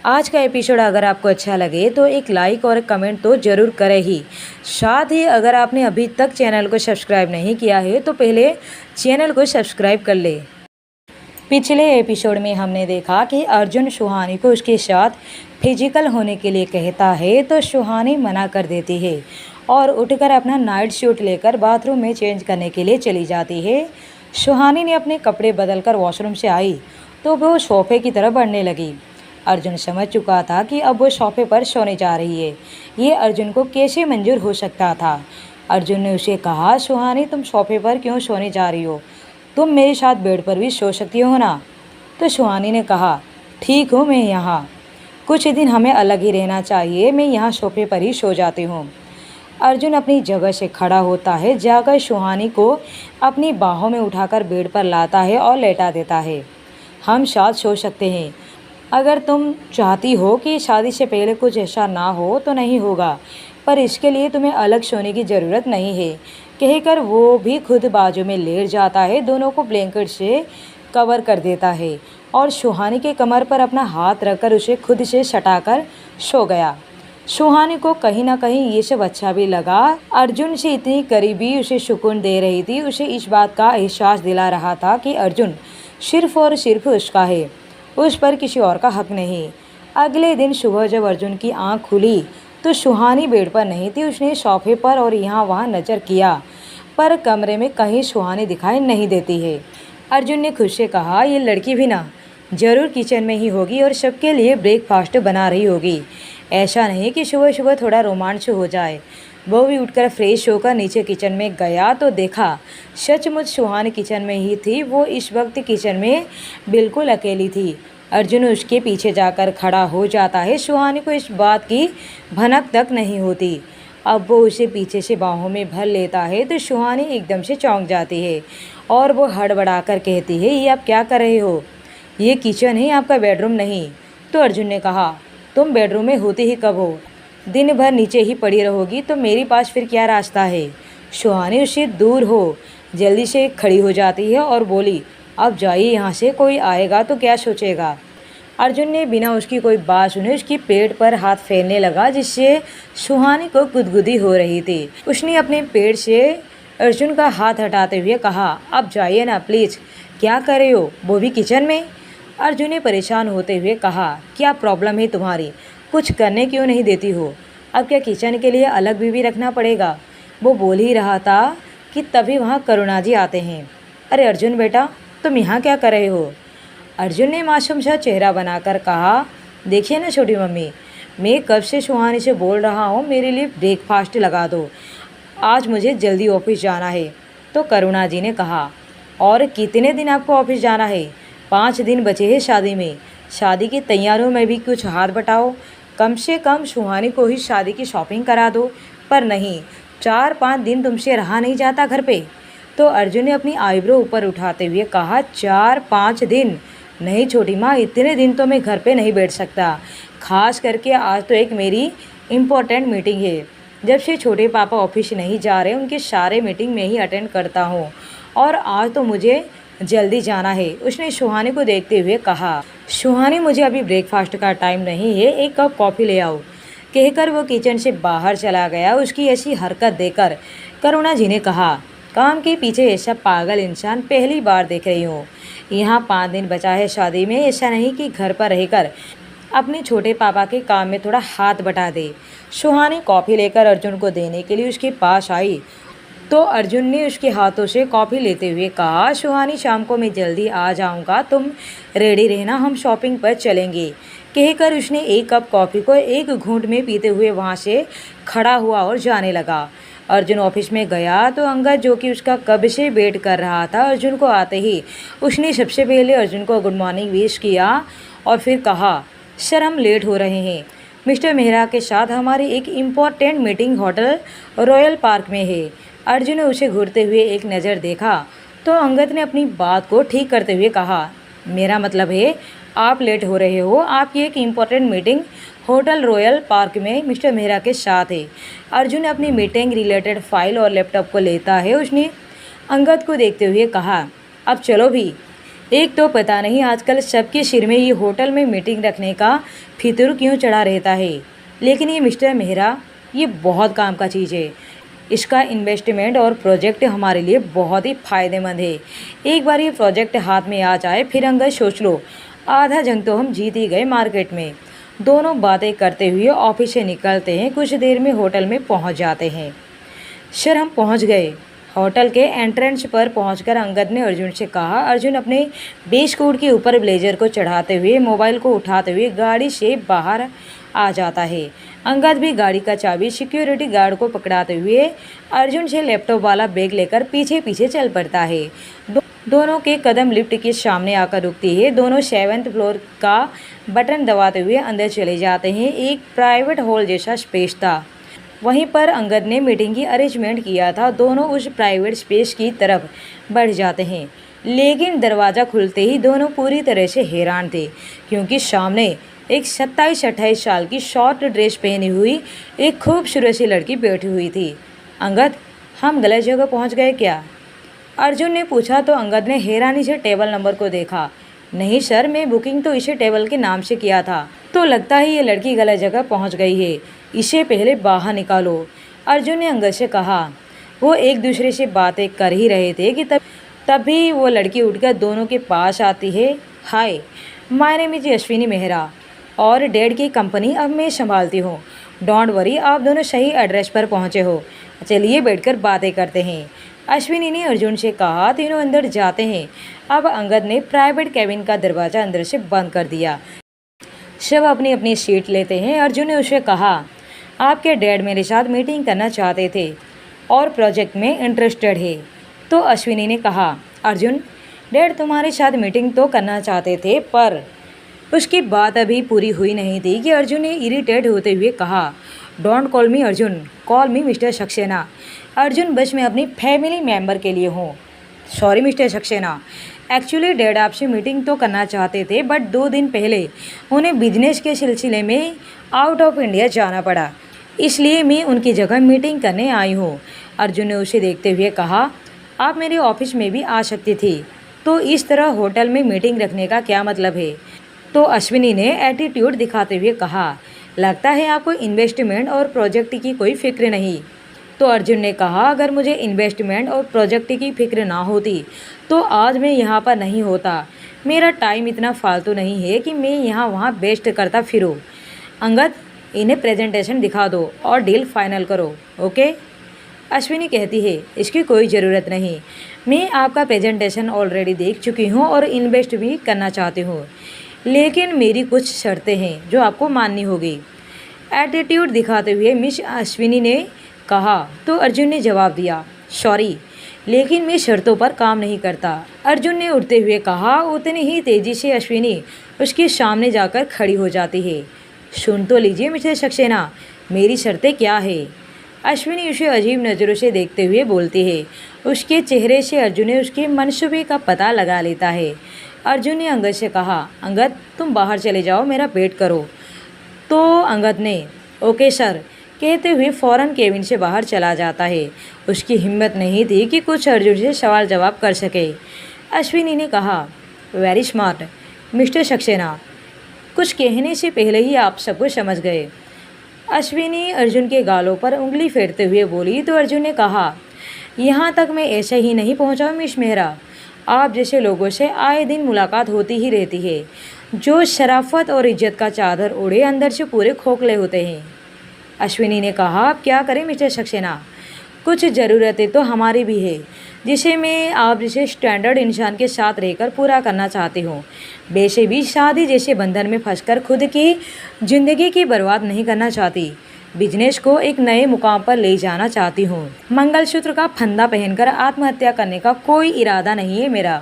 आज का एपिसोड अगर आपको अच्छा लगे तो एक लाइक और कमेंट तो ज़रूर करें ही। साथ ही अगर आपने अभी तक चैनल को सब्सक्राइब नहीं किया है तो पहले चैनल को सब्सक्राइब कर ले। पिछले एपिसोड में हमने देखा कि अर्जुन सुहानी को उसके साथ फिजिकल होने के लिए कहता है तो सुहानी मना कर देती है और उठकर अपना नाइट सूट लेकर बाथरूम में चेंज करने के लिए चली जाती है। सुहानी ने अपने कपड़े बदलकर वॉशरूम से आई तो वो सोफे की तरफ बढ़ने लगी। अर्जुन समझ चुका था कि अब वो सोफे पर सोने जा रही है। ये अर्जुन को कैसे मंजूर हो सकता था। अर्जुन ने उसे कहा, सुहानी तुम सोफे पर क्यों सोने जा रही हो? तुम मेरे साथ बेड पर भी सो सकती हो ना। तो सुहानी ने कहा, ठीक हूँ, मैं यहाँ कुछ दिन हमें अलग ही रहना चाहिए, मैं यहाँ सोफे पर ही सो जाती हूँ। अर्जुन अपनी जगह से खड़ा होता है, जाकर सुहानी को अपनी बाहों में उठाकर बेड पर लाता है और लेटा देता है। हम साथ सो सकते हैं। अगर तुम चाहती हो कि शादी से पहले कुछ ऐसा ना हो तो नहीं होगा, पर इसके लिए तुम्हें अलग सोने की ज़रूरत नहीं है, कहकर वो भी खुद बाजू में लेट जाता है, दोनों को ब्लैंकेट से कवर कर देता है और सुहानी के कमर पर अपना हाथ रखकर उसे खुद से सटाकर सो गया। सुहानी को कहीं ना कहीं ये सब अच्छा भी लगा। अर्जुन से इतनी करीबी उसे सुकून दे रही थी, उसे इस बात का एहसास दिला रहा था कि अर्जुन सिर्फ और सिर्फ उसका है, उस पर किसी और का हक नहीं। अगले दिन सुबह जब अर्जुन की आंख खुली तो सुहानी बेड पर नहीं थी। उसने सोफे पर और यहाँ वहाँ नज़र किया, पर कमरे में कहीं सुहानी दिखाई नहीं देती है। अर्जुन ने खुद से कहा, ये लड़की भी ना ज़रूर किचन में ही होगी और सबके लिए ब्रेकफास्ट बना रही होगी। ऐसा नहीं कि सुबह सुबह थोड़ा रोमांच हो जाए। वो भी उठकर फ्रेश होकर नीचे किचन में गया तो देखा सचमुच सुहानी किचन में ही थी। वो इस वक्त किचन में बिल्कुल अकेली थी। अर्जुन उसके पीछे जाकर खड़ा हो जाता है। सुहानी को इस बात की भनक तक नहीं होती। अब वो उसे पीछे से बाहों में भर लेता है तो सुहानी एकदम से चौंक जाती है और वो हड़बड़ाकर कहती है, ये आप क्या कर रहे हो? ये किचन है, आपका बेडरूम नहीं। तो अर्जुन ने कहा, तुम बेडरूम में होती ही कब हो? दिन भर नीचे ही पड़ी रहोगी तो मेरे पास फिर क्या रास्ता है? सुहानी उससे दूर हो जल्दी से खड़ी हो जाती है और बोली, अब जाइए यहाँ से, कोई आएगा तो क्या सोचेगा? अर्जुन ने बिना उसकी कोई बात सुने उसकी पेट पर हाथ फेरने लगा, जिससे सुहानी को गुदगुदी हो रही थी। उसने अपने पेट से अर्जुन का हाथ हटाते हुए कहा, अब जाइए ना प्लीज़, क्या कर रहे हो, वो भी किचन में? अर्जुन ने परेशान होते हुए कहा, क्या प्रॉब्लम है तुम्हारी? कुछ करने क्यों नहीं देती हो? अब क्या किचन के लिए अलग बीवी रखना पड़ेगा? वो बोल ही रहा था कि तभी वहाँ करुणा जी आते हैं। अरे अर्जुन बेटा, तुम यहाँ क्या कर रहे हो? अर्जुन ने मासूम सा चेहरा बनाकर कहा, देखिए ना छोटी मम्मी, मैं कब से सुहानी से बोल रहा हूँ मेरे लिए ब्रेकफास्ट लगा दो, आज मुझे जल्दी ऑफिस जाना है। तो करुणा जी ने कहा, और कितने दिन आपको ऑफिस जाना है? 5 दिन बचे हैं शादी में। शादी की तैयारियों में भी कुछ हाथ बटाओ, कम से कम सुहानी को ही शादी की शॉपिंग करा दो। पर नहीं, 4-5 दिन तुमसे रहा नहीं जाता घर पे। तो अर्जुन ने अपनी आईब्रो ऊपर उठाते हुए कहा, 4-5 दिन? नहीं छोटी माँ, इतने दिन तो मैं घर पे नहीं बैठ सकता। खास करके आज तो एक मेरी इम्पोर्टेंट मीटिंग है। जब से छोटे पापा ऑफिस नहीं जा रहे, उनके सारे मीटिंग में ही अटेंड करता हूँ और आज तो मुझे जल्दी जाना है। उसने सुहानी को देखते हुए कहा, सुहानी मुझे अभी ब्रेकफास्ट का टाइम नहीं है, एक कप कॉफ़ी ले आओ, कहकर वो किचन से बाहर चला गया। उसकी ऐसी हरकत देखकर करुणा जी ने कहा, काम के पीछे ऐसा पागल इंसान पहली बार देख रही हूँ। यहाँ 5 दिन बचा है शादी में, ऐसा नहीं कि घर पर रहकर अपने छोटे पापा के काम में थोड़ा हाथ बटा दे। सुहानी कॉफ़ी लेकर अर्जुन को देने के लिए उसके पास आई तो अर्जुन ने उसके हाथों से कॉफ़ी लेते हुए कहा, सुहानी शाम को मैं जल्दी आ जाऊँगा, तुम रेडी रहना, हम शॉपिंग पर चलेंगे, कहकर उसने एक कप कॉफ़ी को एक घूंट में पीते हुए वहाँ से खड़ा हुआ और जाने लगा। अर्जुन ऑफिस में गया तो अंगद, जो कि उसका कब से वेट कर रहा था, अर्जुन को आते ही उसने सबसे पहले अर्जुन को गुड मॉर्निंग विश किया और फिर कहा, सर हम लेट हो रहे हैं, मिस्टर मेहरा के साथ हमारी एक important meeting hotel royal park में है। अर्जुन ने उसे घूरते हुए एक नज़र देखा तो अंगद ने अपनी बात को ठीक करते हुए कहा, मेरा मतलब है आप लेट हो रहे हो, आपकी एक important meeting hotel royal park में मिस्टर मेहरा के साथ है। अर्जुन अपनी मीटिंग रिलेटेड फाइल और लैपटॉप को लेता है। उसने अंगद को देखते हुए कहा, अब चलो भी, एक तो पता नहीं आजकल सबके सिर में ये होटल में मीटिंग रखने का फितूर क्यों चढ़ा रहता है। लेकिन ये मिस्टर मेहरा, ये बहुत काम का चीज़ है। इसका इन्वेस्टमेंट और प्रोजेक्ट हमारे लिए बहुत ही फ़ायदेमंद है। एक बार ये प्रोजेक्ट हाथ में आ जाए फिर अंगद सोच लो, आधा जंग तो हम जीत ही गए मार्केट में। दोनों बातें करते हुए ऑफिस से निकलते हैं। कुछ देर में होटल में पहुंच जाते हैं। सर, हम पहुंच गए। होटल के एंट्रेंस पर पहुंचकर अंगद ने अर्जुन से कहा। अर्जुन अपने बेस कोट के ऊपर ब्लेजर को चढ़ाते हुए मोबाइल को उठाते हुए गाड़ी से बाहर आ जाता है। अंगद भी गाड़ी का चाबी सिक्योरिटी गार्ड को पकड़ाते हुए अर्जुन से लैपटॉप वाला बैग लेकर पीछे पीछे चल पड़ता है। दोनों के कदम लिफ्ट के सामने आकर रुकती है। दोनों 7th फ्लोर का बटन दबाते हुए अंदर चले जाते हैं। एक प्राइवेट हॉल जैसा स्पेस था। वहीं पर अंगद ने मीटिंग की अरेंजमेंट किया था। दोनों उस प्राइवेट स्पेस की तरफ बढ़ जाते हैं। लेकिन दरवाज़ा खुलते ही दोनों पूरी तरह से हैरान थे, क्योंकि सामने एक 27-28 साल की शॉर्ट ड्रेस पहनी हुई एक खूबसूरत सी लड़की बैठी हुई थी। अंगद, हम गलत जगह पहुंच गए क्या? अर्जुन ने पूछा तो अंगद ने हैरानी से टेबल नंबर को देखा। नहीं सर, मैं बुकिंग तो इसे टेबल के नाम से किया था। तो लगता है ये लड़की गलत जगह पहुंच गई है। इसे पहले बाहर निकालो, अर्जुन ने अंगद से कहा। वो एक दूसरे से बातें कर ही रहे थे कि तभी वो लड़की उठकर दोनों के पास आती है। Hi, my name is Ashwini Mehra और डैड की कंपनी अब मैं संभालती हूँ। डोंट वरी, आप दोनों सही एड्रेस पर पहुँचे हो। चलिए बैठकर बातें करते हैं, अश्विनी ने अर्जुन से कहा। तीनों अंदर जाते हैं। अब अंगद ने प्राइवेट कैबिन का दरवाज़ा अंदर से बंद कर दिया। सब अपनी अपनी सीट लेते हैं। अर्जुन ने उसे कहा, आपके डैड मेरे साथ मीटिंग करना चाहते थे और प्रोजेक्ट में इंटरेस्टेड है। तो अश्विनी ने कहा, अर्जुन, डैड तुम्हारे साथ मीटिंग तो करना चाहते थे, पर उसकी बात अभी पूरी हुई नहीं थी कि अर्जुन ने इरिटेट होते हुए कहा, don't call me Arjun, call me mister Saxena. Arjun, बस मैं अपनी फैमिली मेम्बर के लिए हूँ। Sorry mister Saxena, actually dad आपसे मीटिंग तो करना चाहते थे, बट 2 दिन पहले उन्हें बिजनेस के सिलसिले में आउट ऑफ इंडिया जाना पड़ा, इसलिए मैं उनकी जगह मीटिंग करने आई हूँ। अर्जुन ने उसे देखते हुए कहा, आप मेरे ऑफिस में भी आ सकती थी, तो इस तरह होटल में मीटिंग रखने का क्या मतलब है? तो अश्विनी ने एटीट्यूड दिखाते हुए कहा, लगता है आपको इन्वेस्टमेंट और प्रोजेक्ट की कोई फिक्र नहीं। तो अर्जुन ने कहा, अगर मुझे इन्वेस्टमेंट और प्रोजेक्ट की फिक्र ना होती तो आज मैं यहाँ पर नहीं होता। मेरा टाइम इतना फालतू नहीं है कि मैं यहाँ वहाँ वेस्ट करता फिरूँ। अंगद, इन्हें प्रेजेंटेशन दिखा दो और डील फाइनल करो, ओके? अश्विनी कहती है, इसकी कोई ज़रूरत नहीं, मैं आपका प्रेजेंटेशन ऑलरेडी देख चुकी हूँ और इन्वेस्ट भी करना चाहती हूँ, लेकिन मेरी कुछ शर्तें हैं जो आपको माननी होगी। एटीट्यूड दिखाते हुए मिस अश्विनी ने कहा। तो अर्जुन ने जवाब दिया, सॉरी, लेकिन मैं शर्तों पर काम नहीं करता। अर्जुन ने उठते हुए कहा। उतनी ही तेज़ी से अश्विनी उसके सामने जाकर खड़ी हो जाती है। सुन तो लीजिए मिस्टर सक्सेना, मेरी शर्तें क्या है? अश्विनी उसे अजीब नज़रों से देखते हुए बोलती है। उसके चेहरे से अर्जुन ने उसके मनसूबे का पता लगा लेता है। अर्जुन ने अंगद से कहा, अंगद तुम बाहर चले जाओ, मेरा वेट करो। तो अंगद ने ओके सर कहते हुए फ़ौरन केबिन से बाहर चला जाता है। उसकी हिम्मत नहीं थी कि कुछ अर्जुन से सवाल जवाब कर सके। अश्विनी ने कहा, वेरी स्मार्ट मिस्टर सक्सेना, कुछ कहने से पहले ही आप सब कुछ समझ गए। अश्विनी अर्जुन के गालों पर उंगली फेरते हुए बोली। तो अर्जुन ने कहा, यहाँ तक मैं ऐसे ही नहीं पहुँचा मिस मेहरा, आप जैसे लोगों से आए दिन मुलाकात होती ही रहती है, जो शराफत और इज्जत का चादर ओढ़े अंदर से पूरे खोखले होते हैं। अश्विनी ने कहा, आप क्या करें मिस्टर सक्सेना, कुछ ज़रूरतें तो हमारी भी है, जिसे मैं आप जैसे स्टैंडर्ड इंसान के साथ रहकर पूरा करना चाहती हूँ। वैसे भी शादी जैसे बंधन में फंसकर खुद की ज़िंदगी की बर्बाद नहीं करना चाहती। बिजनेस को एक नए मुकाम पर ले जाना चाहती हूँ। मंगलसूत्र का फंदा पहनकर आत्महत्या करने का कोई इरादा नहीं है मेरा।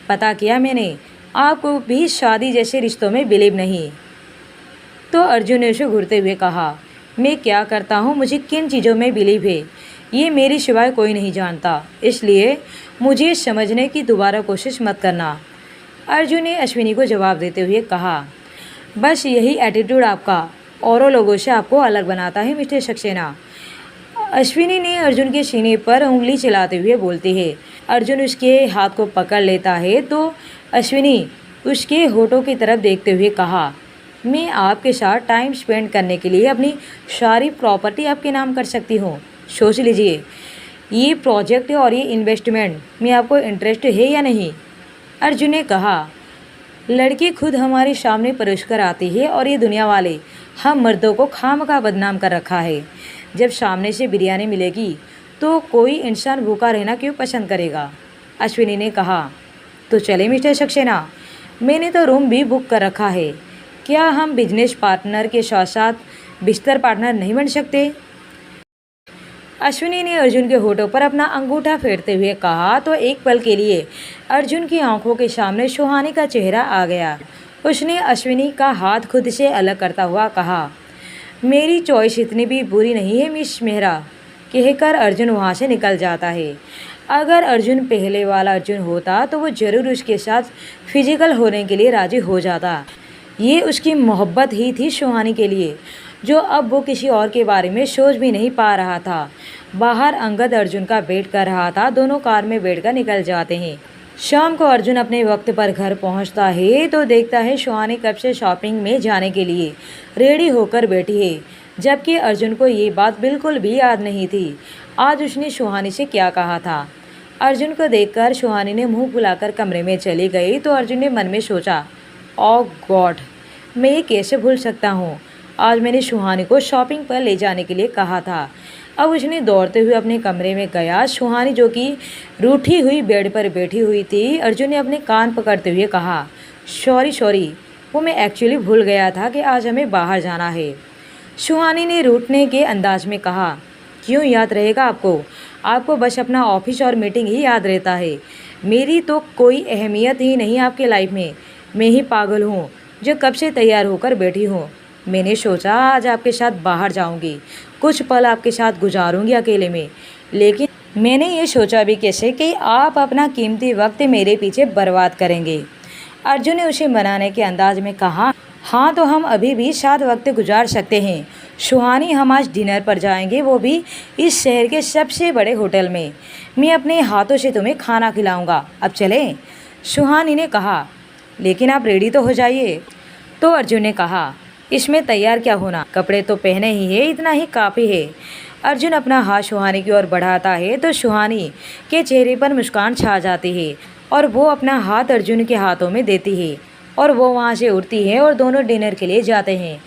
पता किया मैंने, आपको भी शादी जैसे रिश्तों में बिलीव नहीं। तो अर्जुन ने उसे घूरते हुए कहा, मैं क्या करता हूँ, मुझे किन चीज़ों में बिलीव है, ये मेरी सिवाय कोई नहीं जानता, इसलिए मुझे समझने की दोबारा कोशिश मत करना। अर्जुन ने अश्विनी को जवाब देते हुए कहा, बस यही एटीट्यूड आपका औरों लोगों से आपको अलग बनाता है मिस्टर सक्सेना। अश्विनी ने अर्जुन के सीने पर उंगली चलाते हुए बोलती है। अर्जुन उसके हाथ को पकड़ लेता है तो अश्विनी उसके होठों की तरफ देखते हुए कहा, मैं आपके साथ टाइम स्पेंड करने के लिए अपनी सारी प्रॉपर्टी आपके नाम कर सकती हूँ। सोच लीजिए, ये प्रोजेक्ट और ये इन्वेस्टमेंट में आपको इंटरेस्ट है या नहीं? अर्जुन ने कहा, लड़की खुद हमारे सामने परोस कर आती है और ये दुनिया वाले हम मर्दों को खामखा बदनाम कर रखा है। जब सामने से बिरयानी मिलेगी तो कोई इंसान भूखा रहना क्यों पसंद करेगा? अश्विनी ने कहा, तो चले मिस्टर सक्सेना, मैंने तो रूम भी बुक कर रखा है। क्या हम बिजनेस पार्टनर के साथ साथ बिस्तर पार्टनर नहीं बन सकते? अश्विनी ने अर्जुन के होठों पर अपना अंगूठा फेरते हुए कहा तो एक पल के लिए अर्जुन की आंखों के सामने सुहानी का चेहरा आ गया। उसने अश्विनी का हाथ खुद से अलग करता हुआ कहा, मेरी चॉइस इतनी भी बुरी नहीं है मिस मेहरा। कहकर अर्जुन वहाँ से निकल जाता है। अगर अर्जुन पहले वाला अर्जुन होता तो वो ज़रूर उसके साथ फिजिकल होने के लिए राजी हो जाता। ये उसकी मोहब्बत ही थी सुहानी के लिए, जो अब वो किसी और के बारे में सोच भी नहीं पा रहा था। बाहर अंगद अर्जुन का वेट कर रहा था। दोनों कार में बैठकर निकल जाते हैं। शाम को अर्जुन अपने वक्त पर घर पहुंचता है तो देखता है सुहानी कब से शॉपिंग में जाने के लिए रेडी होकर बैठी है, जबकि अर्जुन को ये बात बिल्कुल भी याद नहीं थी आज उसने सुहानी से क्या कहा था। अर्जुन को देखकर सुहानी ने मुंह फुलाकर कमरे में चली गई तो अर्जुन ने मन में सोचा, ओह गॉड, मैं ये कैसे भूल सकता हूँ। आज मैंने सुहानी को शॉपिंग पर ले जाने के लिए कहा था। अब उसने दौड़ते हुए अपने कमरे में गया। सुहानी जो कि रूठी हुई बेड पर बैठी हुई थी। अर्जुन ने अपने कान पकड़ते हुए कहा, सॉरी, वो मैं एक्चुअली भूल गया था कि आज हमें बाहर जाना है। सुहानी ने रूठने के अंदाज में कहा, क्यों याद रहेगा आपको बस अपना ऑफिस और मीटिंग ही याद रहता है। मेरी तो कोई अहमियत ही नहीं आपके लाइफ में। मैं ही पागल हूँ जो कब से तैयार होकर बैठी हूँ। मैंने सोचा आज आपके साथ बाहर जाऊंगी, कुछ पल आपके साथ गुजारूंगी अकेले में, लेकिन मैंने ये सोचा भी कैसे कि आप अपना कीमती वक्त मेरे पीछे बर्बाद करेंगे। अर्जुन ने उसे मनाने के अंदाज में कहा, हाँ तो हम अभी भी साथ वक्त गुजार सकते हैं। सुहानी, हम आज डिनर पर जाएंगे, वो भी इस शहर के सबसे बड़े होटल में। मैं अपने हाथों से तुम्हें खाना खिलाऊंगा। अब चलें? सुहानी ने कहा, लेकिन आप रेडी तो हो जाइए। तो अर्जुन ने कहा, इसमें तैयार क्या होना, कपड़े तो पहने ही है, इतना ही काफ़ी है। अर्जुन अपना हाथ सुहानी की ओर बढ़ाता है तो सुहानी के चेहरे पर मुस्कान छा जाती है और वो अपना हाथ अर्जुन के हाथों में देती है और वो वहाँ से उठती है और दोनों डिनर के लिए जाते हैं।